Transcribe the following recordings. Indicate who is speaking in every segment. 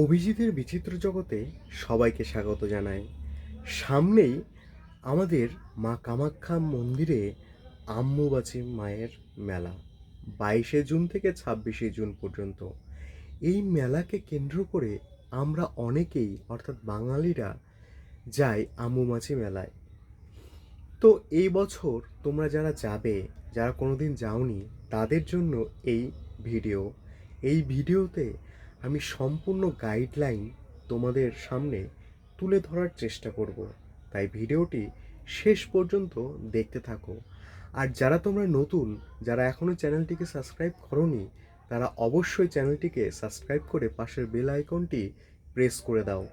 Speaker 1: অভিজিতের বিচিত্র জগতে সবাইকে স্বাগত জানাই। সামনেই আমাদের মা কামাখ্যা মন্দিরে আম্বুবাচী মায়ের মেলা 22শে জুন থেকে 26শে জুন পর্যন্ত। এই মেলাকে কেন্দ্র করে আমরা অনেকেই অর্থাৎ বাঙালিরা যাই আম্বুবাচী মেলায়। তো এই বছর তোমরা যারা যাবে, যারা কোনোদিন যাওনি, তাদের জন্য এই ভিডিও। এই ভিডিওতে আমি সম্পূর্ণ গাইডলাইন তোমাদের সামনে তুলে ধরার চেষ্টা করব, তাই ভিডিওটি শেষ পর্যন্ত দেখতে থাকো। আর যারা তোমরা নতুন, যারা এখনও চ্যানেলটিকে সাবস্ক্রাইব করোনি, তারা অবশ্যই চ্যানেলটিকে সাবস্ক্রাইব করে পাশের বেল আইকনটি প্রেস করে দাও।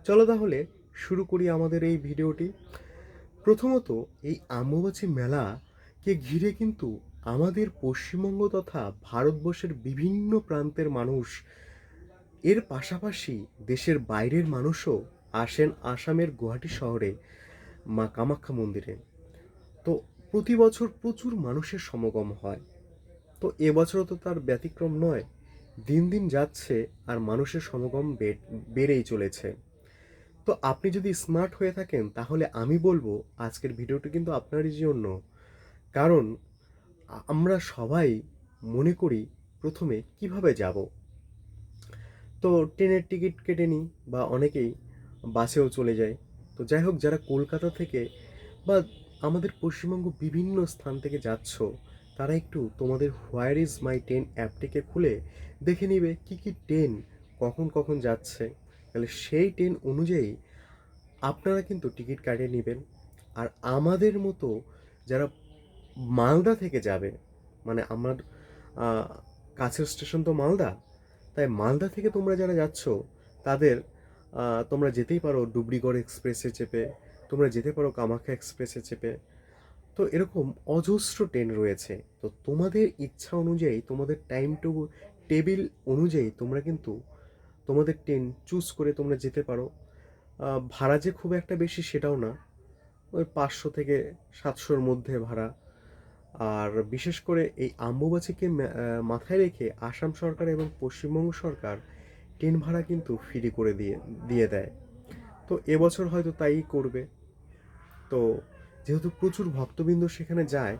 Speaker 1: চলো তাহলে শুরু করি আমাদের এই ভিডিওটি। প্রথমত, এই আম্বুবাচী মেলাকে ঘিরে কিন্তু আমাদের পশ্চিমবঙ্গ তথা ভারতবর্ষের বিভিন্ন প্রান্তের মানুষ, এর পাশাপাশি দেশের বাইরের মানুষও আসেন আসামের গুয়াহাটি শহরে মা কামাখ্যা মন্দিরে। তো প্রতি বছর প্রচুর মানুষের সমাগম হয়। তো এবছরও তো তার ব্যতিক্রম নয়। দিন দিন যাচ্ছে আর মানুষের সমাগম বেড়েই চলেছে। তো আপনি যদি স্মার্ট হয়ে থাকেন তাহলে আমি বলবো আজকের ভিডিওটি কিন্তু আপনারই জন্য। কারণ আমরা সবাই মনে করি প্রথমে কিভাবে যাব। তো ট্রেনের টিকিট কেটে নিই বা অনেকেই বাসেও চলে যায়। তো যাই হোক, যারা কলকাতা থেকে বা আমাদের পশ্চিমবঙ্গ বিভিন্ন স্থান থেকে যাচ্ছ, তারা একটু তোমাদের হোয়ার ইজ মাই ট্রেন অ্যাপটিকে খুলে দেখে নিবে কি কি ট্রেন কখন কখন যাচ্ছে। তাহলে সেই ট্রেন অনুযায়ী আপনারা কিন্তু টিকিট কাটিয়ে নেবেন। আর আমাদের মতো যারা মালদা থেকে যাবে, মানে আমার কাছের স্টেশন তো মালদা, তাই মালদা থেকে তোমরা যারা যাচ্ছ তাদের তোমরা যেতেই পারো ডুবরিগড় এক্সপ্রেসে চেপে, তোমরা যেতে পারো কামাখ্যা এক্সপ্রেসে চেপে। তো এরকম অজস্র ট্রেন রয়েছে। তো তোমাদের ইচ্ছা অনুযায়ী, তোমাদের টাইম টু টেবিল অনুযায়ী তোমরা কিন্তু তোমাদের ট্রেন চুজ করে তোমরা যেতে পারো। ভাড়া যে খুব একটা বেশি সেটাও না, ওই 500 থেকে 700-র মধ্যে ভাড়া। আর বিশেষ করে এই আম্বুবাচীকে মাথায় রেখে আসাম সরকার এবং পশ্চিমবঙ্গ সরকার ট্রেন ভাড়া কিন্তু ফ্রি করে দিয়ে দিয়ে দেয়। তো এবছর হয়তো তাই করবে। তো যেহেতু প্রচুর ভক্তবৃন্দ সেখানে যায়,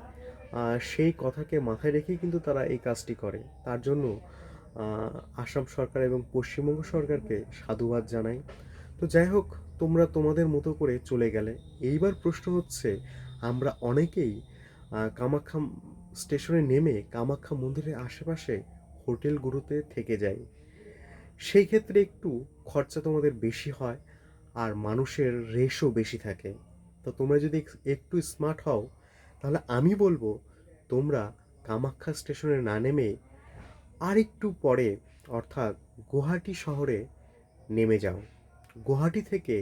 Speaker 1: সেই কথাকে মাথায় রেখেই কিন্তু তারা এই কাজটি করে। তার জন্য আসাম সরকার এবং পশ্চিমবঙ্গ সরকারকে সাধুবাদ জানাই। তো যাই হোক, তোমরা তোমাদের মতো করে চলে গেলে। এইবার প্রশ্ন হচ্ছে, আমরা অনেকেই কামাখ্যা স্টেশনে নেমে কামাখ্যা মন্দিরের আশেপাশে হোটেলগুলোতে থেকে যাই। সেই ক্ষেত্রে একটু খরচা তোমাদের বেশি হয় আর মানুষের রেশও বেশি থাকে। তো তোমরা যদি একটু স্মার্ট হও, তাহলে আমি বলবো তোমরা কামাখ্যা স্টেশনে না নেমে আর একটু পরে, অর্থাৎ গুয়াহাটি শহরে নেমে যাও। গুয়াহাটি থেকে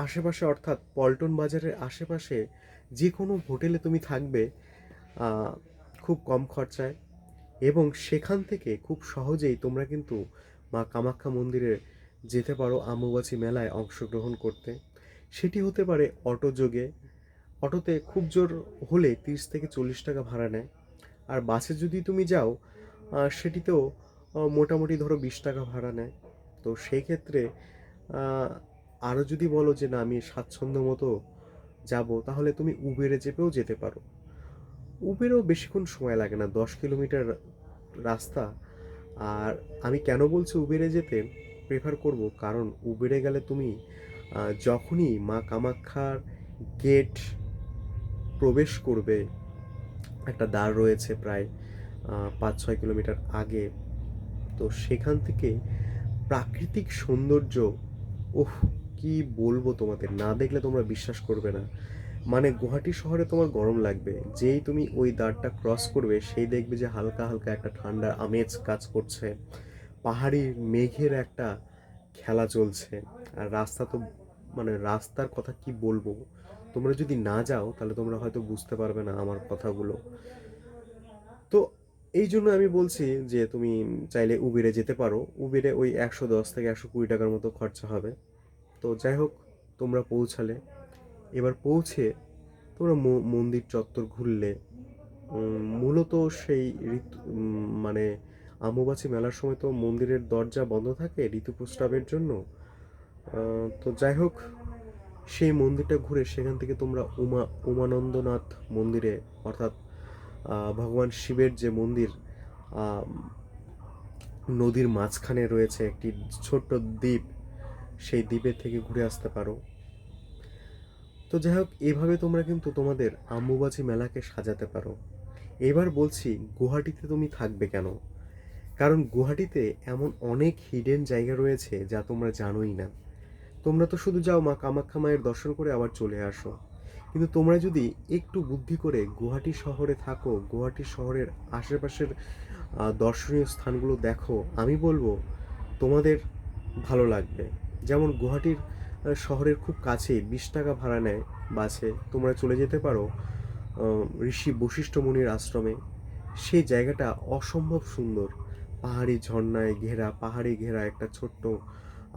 Speaker 1: আশেপাশে অর্থাৎ পল্টন বাজারের আশেপাশে যে কোনো হোটেলে তুমি থাকবে খুব কম খরচায়, এবং সেখান থেকে খুব সহজেই তোমরা কিন্তু মা কামাখ্যা মন্দিরে যেতে পারো আম্বুবাচী মেলায় অংশগ্রহণ করতে। সেটি হতে পারে অটো যোগে। অটোতে খুব জোর হলে 30 থেকে 40 টাকা ভাড়া নেয়। আর বাসে যদি তুমি যাও, সেটিতেও মোটামুটি ধরো 20 টাকা ভাড়া নেয়। তো সেই ক্ষেত্রে আরও যদি বলো যে না আমি স্বাচ্ছন্দ্য মতো যাব, তাহলে তুমি উবেরে চেপেও যেতে পারো। উবেরেও বেশিক্ষণ সময় লাগে না, 10 কিলোমিটার রাস্তা। আর আমি কেন বলছি উবেরে যেতে প্রেফার করব, কারণ উবেরে গেলে তুমি যখনই মা কামাখ্যার গেট প্রবেশ করবে, একটা দ্বার রয়েছে প্রায় 5-6 কিলোমিটার আগে। তো সেখান থেকে প্রাকৃতিক সৌন্দর্য, ওহ, কি বলবো তোমাদের, না দেখলে তোমরা বিশ্বাস করবে না। মানে গুয়াহাটি শহরে তোমার গরম লাগবে, যেই তুমি ওই দ্বারটা ক্রস করবে সেই দেখবে যে হালকা হালকা একটা ঠান্ডার আমেজ কাজ করছে, পাহাড়ি মেঘের একটা খেলা চলছে। আর রাস্তা তো, মানে রাস্তার কথা কি বলবো, তোমরা যদি না যাও তাহলে তোমরা হয়তো বুঝতে পারবে না আমার কথাগুলো। তো এই জন্য আমি বলছি যে তুমি চাইলে উবেরে যেতে পারো। উবেরে ওই 110 থেকে 120 টাকার মতো খরচা হবে। তো যাই হোক, তোমরা পৌঁছালে, এবার পৌঁছে তোমরা মন্দির চত্বর ঘুরলে। মূলত সেই মানে অম্বুবাচী মেলার সময় তো মন্দিরের দরজা বন্ধ থাকে ঋতুপ্রস্রাবের জন্য। তো যাই হোক, সেই মন্দিরটা ঘুরে সেখান থেকে তোমরা উমানন্দনাথ মন্দিরে, অর্থাৎ ভগবান শিবের যে মন্দির, আহ, নদীর মাঝখানে রয়েছে একটি ছোট্ট দ্বীপ, সেই দ্বীপের থেকে ঘুরে আসতে পারো। তো যাই হোক, এইভাবে তোমরা কিন্তু তোমাদের অম্বুবাচী মেলাকে সাজাতে পারো। এবার বলছি, গুয়াহাটিতে তুমি থাকবে কেন? কারণ গুয়াহাটিতে এমন অনেক হিডেন জায়গা রয়েছে যা তোমরা জানোই না। তোমরা তো শুধু যাও মা কামাখ্যা মায়ের দর্শন করে আবার চলে আসো, কিন্তু তোমরা যদি একটু বুদ্ধি করে গুয়াহাটি শহরে থাকো, গুয়াহাটি শহরের আশেপাশের দর্শনীয় স্থানগুলো দেখো, আমি বলবো তোমাদের ভালো লাগবে। যেমন গুয়াহাটির শহরের খুব কাছেই 20 টাকা ভাড়া নেয় বাসে, তোমরা চলে যেতে পারো ঋষি বশিষ্ঠ মুনির আশ্রমে। সেই জায়গাটা অসম্ভব সুন্দর, পাহাড়ি ঝর্ণায় ঘেরা, পাহাড়ি ঘেরা একটা ছোট্ট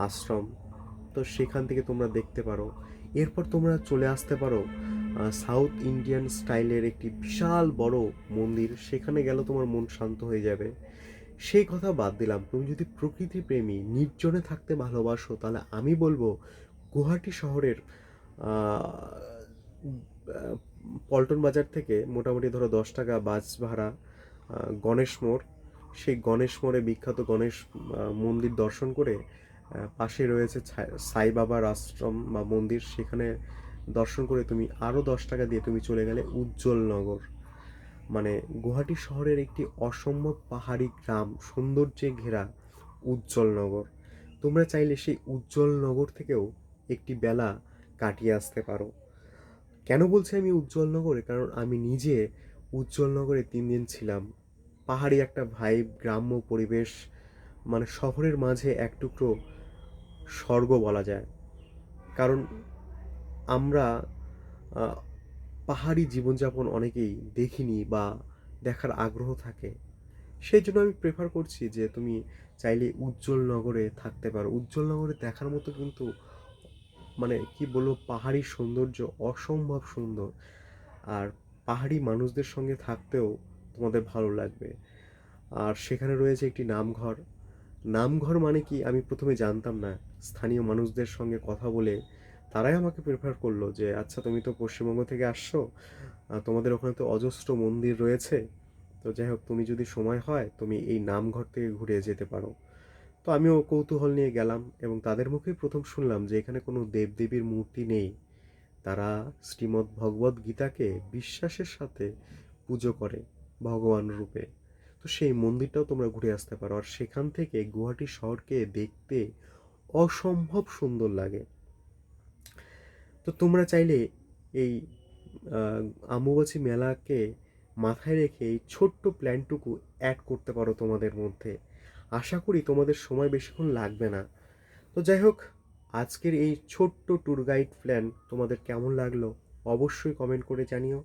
Speaker 1: আশ্রম। তো সেখান থেকে তোমরা দেখতে পারো। এরপর তোমরা চলে আসতে পারো সাউথ ইন্ডিয়ান স্টাইলের একটি বিশাল বড় মন্দির, সেখানে গেলে তোমার মন শান্ত হয়ে যাবে। সেই কথা বাদ দিলাম, তুমি যদি প্রকৃতি প্রেমী, নির্জনে থাকতে ভালোবাসো, তাহলে আমি বলবো গুয়াহাটি শহরের পল্টন বাজার থেকে মোটামুটি ধরো 10 টাকা বাস ভাড়া, গণেশ মোড়, সেই গণেশ মোড়ে বিখ্যাত গণেশ মন্দির দর্শন করে পাশে রয়েছে সাই বাবার আশ্রম বা মন্দির, সেখানে দর্শন করে তুমি আরও 10 টাকা দিয়ে তুমি চলে গেলে উজ্জ্বলনগর। মানে গুয়াহাটি শহরের একটি অসম্ভব পাহাড়ি গ্রাম সৌন্দর্যে ঘেরা উজ্জ্বলনগর। তোমরা চাইলে সেই উজ্জ্বলনগর থেকেও একটি বেলা কাটিয়ে আসতে পারো। কেন বলছি আমি উজ্জ্বলনগরে? কারণ আমি নিজে উজ্জ্বলনগরে 3 দিন ছিলাম। পাহাড়ি একটা ভাইব, গ্রাম্য পরিবেশ, মানে শহরের মাঝে এক টুকরো স্বর্গ বলা যায়। কারণ আমরা পাহাড়ি জীবনযাপন অনেকেই দেখিনি বা দেখার আগ্রহ থাকে। সেই জন্য আমি প্রেফার করছি যে তুমি চাইলে উজ্জ্বলনগরে থাকতে পারো। উজ্জ্বলনগরে দেখার মতো কিন্তু, মানে কি বলবো, পাহাড়ি সৌন্দর্য অসম্ভব সুন্দর। আর পাহাড়ি মানুষদের সঙ্গে থাকতেও তোমাদের ভালো লাগবে। আর সেখানে রয়েছে একটি নামঘর। নামঘর মানে কি আমি প্রথমে জানতাম না। স্থানীয় মানুষদের সঙ্গে কথা বলে তারাই আমাকে প্রেফার করলো যে আচ্ছা, তুমি তো পশ্চিমবঙ্গ থেকে আসছো, তোমাদের ওখানে তো অজস্র মন্দির রয়েছে। তো যাই হোক, তুমি যদি সময় হয় তুমি এই নামঘর থেকে ঘুরে যেতে পারো। তো আমিও কৌতূহল নিয়ে গেলাম এবং তাদের মুখেই প্রথম শুনলাম যে এখানে কোনো দেবদেবীর মূর্তি নেই। তারা শ্রীমদ্ ভগবদ্ গীতাকে বিশ্বাসের সাথে পুজো করে ভগবান রূপে। তো সেই মন্দিরটাও তোমরা ঘুরে আসতে পারো। আর সেখান থেকে গুয়াহাটি শহরকে দেখতে অসম্ভব সুন্দর লাগে। তো তোমরা চাইলে এই অম্বুবাচী মেলাকে মাথায় রেখে এই ছোট্ট প্ল্যানটুকু অ্যাড করতে পারো তোমাদের মধ্যে। আশা করি তোমাদের সময় বেশিক্ষণ লাগবে না। তো যাই হোক, আজকের এই ছোট্ট ট্যুর গাইড প্ল্যান তোমাদের কেমন লাগলো অবশ্যই কমেন্ট করে জানিও।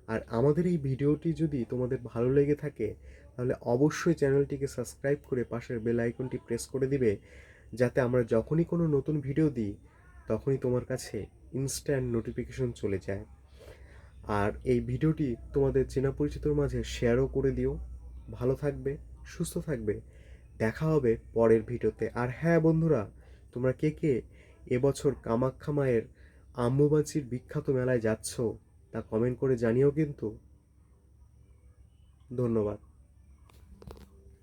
Speaker 1: আর আমাদের এই ভিডিওটি যদি তোমাদের ভালো লেগে থাকে তাহলে অবশ্যই চ্যানেলটিকে সাবস্ক্রাইব করে পাশের বেল আইকনটি প্রেস করে দিবে, যাতে আমরা যখনই কোনো নতুন ভিডিও দিই তখনই তোমার কাছে ইনস্ট্যান্ট নোটিফিকেশন চলে যায়। আর এই ভিডিওটি তোমাদের চেনা পরিচিতর মাঝে শেয়ারও করে দিও। ভালো থাকবে, সুস্থ থাকবে, দেখা হবে পরের ভিডিওতে। আর হ্যাঁ বন্ধুরা, তোমরা কে কে এবছর কামাখ্যা মায়ের অম্বুবাচীর বিখ্যাত মেলায় যাচ্ছ তা কমেন্ট করে জানিও কিন্তু। ধন্যবাদ।